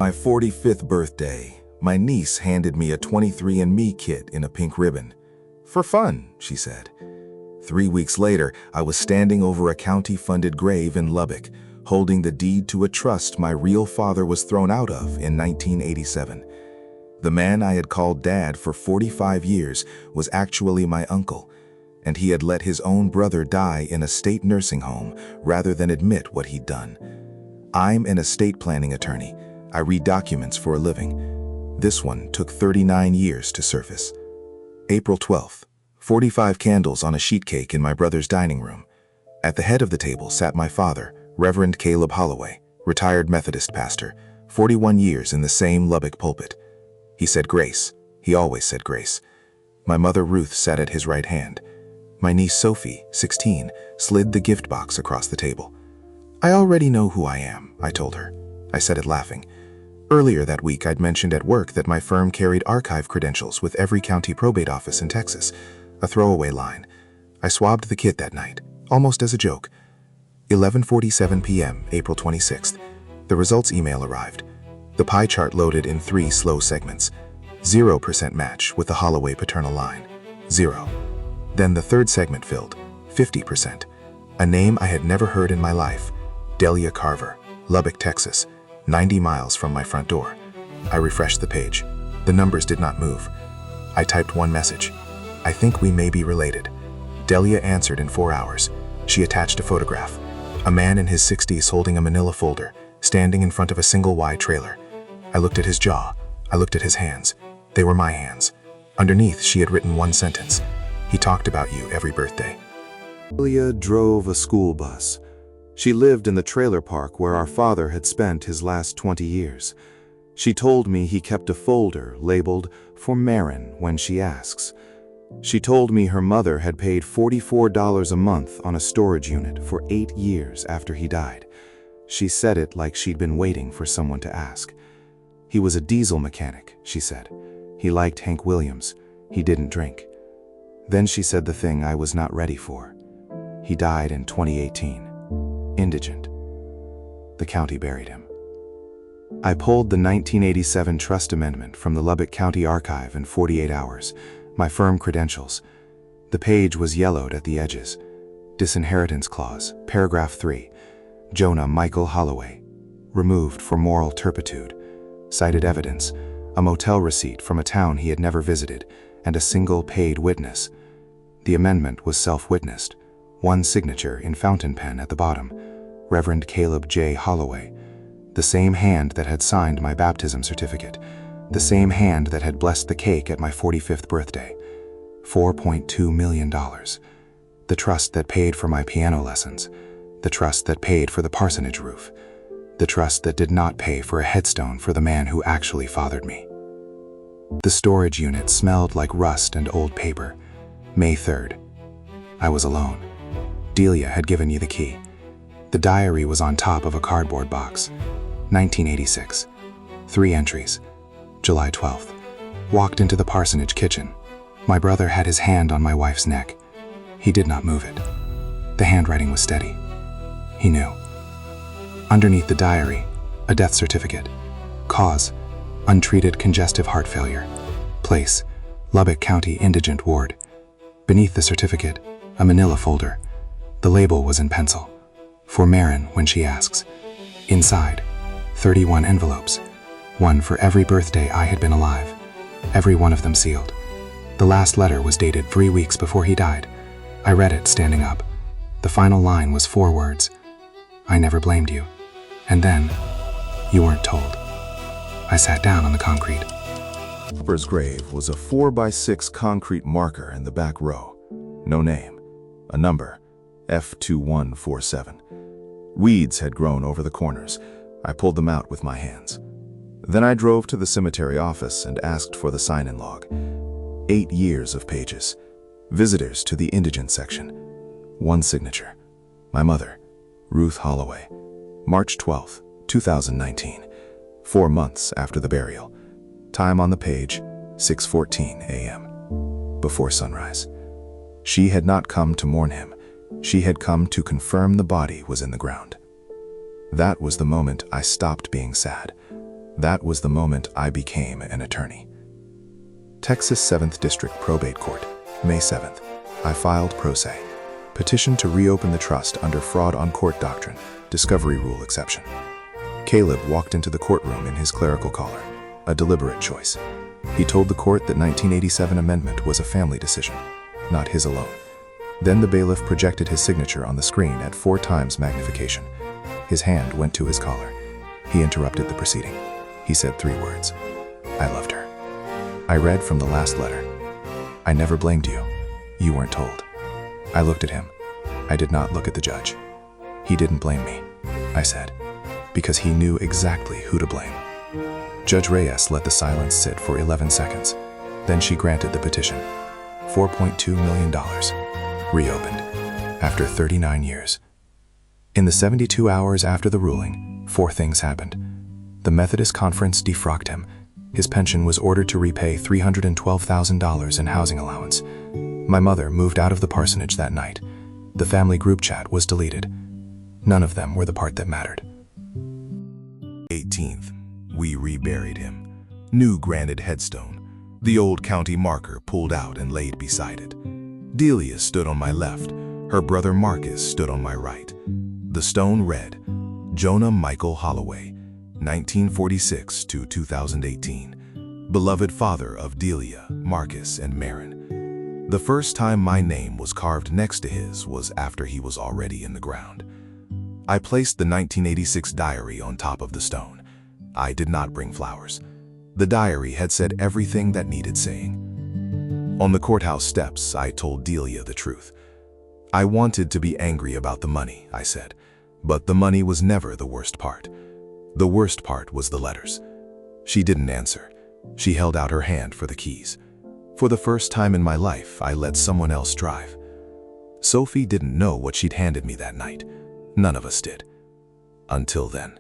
My 45th birthday, my niece handed me a 23andMe kit in a pink ribbon. "For fun," she said. 3 weeks later, I was standing over a county-funded grave in Lubbock, holding the deed to a trust my real father was thrown out of in 1987. The man I had called Dad for 45 years was actually my uncle, and he had let his own brother die in a state nursing home rather than admit what he'd done. I'm an estate planning attorney. I read documents for a living. This one took 39 years to surface. April 12th, 45 candles on a sheet cake in my brother's dining room. At the head of the table sat my father, Reverend Caleb Holloway, retired Methodist pastor, 41 years in the same Lubbock pulpit. He said grace. He always said grace. My mother Ruth sat at his right hand. My niece Sophie, 16, slid the gift box across the table. "I already know who I am," I told her. I said it laughing. Earlier that week, I'd mentioned at work that my firm carried archive credentials with every county probate office in Texas, a throwaway line. I swabbed the kit that night, almost as a joke. 11:47 p.m., April 26th. The results email arrived. The pie chart loaded in 3 slow segments. 0% match with the Holloway paternal line. 0. Then the third segment filled. 50%. A name I had never heard in my life. Delia Carver, Lubbock, Texas. 90 miles from my front door. I refreshed the page. The numbers did not move. I typed one message. "I think we may be related." Delia answered in 4 hours. She attached a photograph. A man in his 60s holding a manila folder, standing in front of a single-wide trailer. I looked at his jaw. I looked at his hands. They were my hands. Underneath, she had written one sentence. "He talked about you every birthday." Delia drove a school bus. She lived in the trailer park where our father had spent his last 20 years. She told me he kept a folder labeled "For Maren" when she asks. She told me her mother had paid $44 a month on a storage unit for 8 years after he died. She said it like she'd been waiting for someone to ask. He was a diesel mechanic, she said. He liked Hank Williams. He didn't drink. Then she said the thing I was not ready for. He died in 2018. Indigent. The county buried him. I pulled the 1987 trust amendment from the Lubbock County Archive in 48 hours, my firm credentials. The page was yellowed at the edges. Disinheritance clause, paragraph 3. Jonah Michael Holloway. Removed for moral turpitude. Cited evidence, a motel receipt from a town he had never visited, and a single paid witness. The amendment was self-witnessed. One signature in fountain pen at the bottom. Reverend Caleb J. Holloway. The same hand that had signed my baptism certificate. The same hand that had blessed the cake at my 45th birthday. $4.2 million. The trust that paid for my piano lessons. The trust that paid for the parsonage roof. The trust that did not pay for a headstone for the man who actually fathered me. The storage unit smelled like rust and old paper. May 3rd. I was alone. Delia had given you the key. The diary was on top of a cardboard box. 1986. 3 entries. July 12th. Walked into the parsonage kitchen. My brother had his hand on my wife's neck. He did not move it. The handwriting was steady. He knew. Underneath the diary, a death certificate. Cause, untreated congestive heart failure. Place, Lubbock County Indigent Ward. Beneath the certificate, a manila folder. The label was in pencil. For Maren when she asks. Inside, 31 envelopes. One for every birthday I had been alive. Every one of them sealed. The last letter was dated 3 weeks before he died. I read it standing up. The final line was 4 words. "I never blamed you." And then, "You weren't told." I sat down on the concrete. Harper's grave was a 4x6 concrete marker in the back row. No name. A number. F2147. Weeds had grown over the corners. I pulled them out with my hands. Then I drove to the cemetery office and asked for the sign-in log. 8 years of pages. Visitors to the indigent section. One signature. My mother, Ruth Holloway. March 12, 2019. 4 months after the burial. Time on the page, 6:14 a.m. Before sunrise. She had not come to mourn him. She had come to confirm the body was in the ground. That was the moment I stopped being sad. That was the moment I became an attorney. Texas 7th District Probate Court, May 7th. I filed pro se. Petition to reopen the trust under fraud on court doctrine, discovery rule exception. Caleb walked into the courtroom in his clerical collar, a deliberate choice. He told the court that 1987 amendment was a family decision, not his alone. Then the bailiff projected his signature on the screen at 4 times magnification. His hand went to his collar. He interrupted the proceeding. He said 3 words. I loved her. I read from the last letter. I never blamed you. You weren't told. I looked at him. I did not look at the judge. He didn't blame me, I said, because he knew exactly who to blame. Judge Reyes let the silence sit for 11 seconds. Then she granted the petition. $4.2 million. Reopened. After 39 years. In the 72 hours after the ruling, 4 things happened. The Methodist conference defrocked him. His pension was ordered to repay $312,000 in housing allowance. My mother moved out of the parsonage that night. The family group chat was deleted. None of them were the part that mattered. 18th, we reburied him. New granite headstone. The old county marker pulled out and laid beside it. Delia stood on my left. Her brother Marcus stood on my right. The stone read, Jonah Michael Holloway, 1946 to 2018. Beloved father of Delia, Marcus, and Maren. The first time my name was carved next to his was after he was already in the ground. I placed the 1986 diary on top of the stone. I did not bring flowers. The diary had said everything that needed saying. On the courthouse steps, I told Delia the truth. I wanted to be angry about the money, I said, but the money was never the worst part. The worst part was the letters. She didn't answer. She held out her hand for the keys. For the first time in my life, I let someone else drive. Sophie didn't know what she'd handed me that night. None of us did. Until then.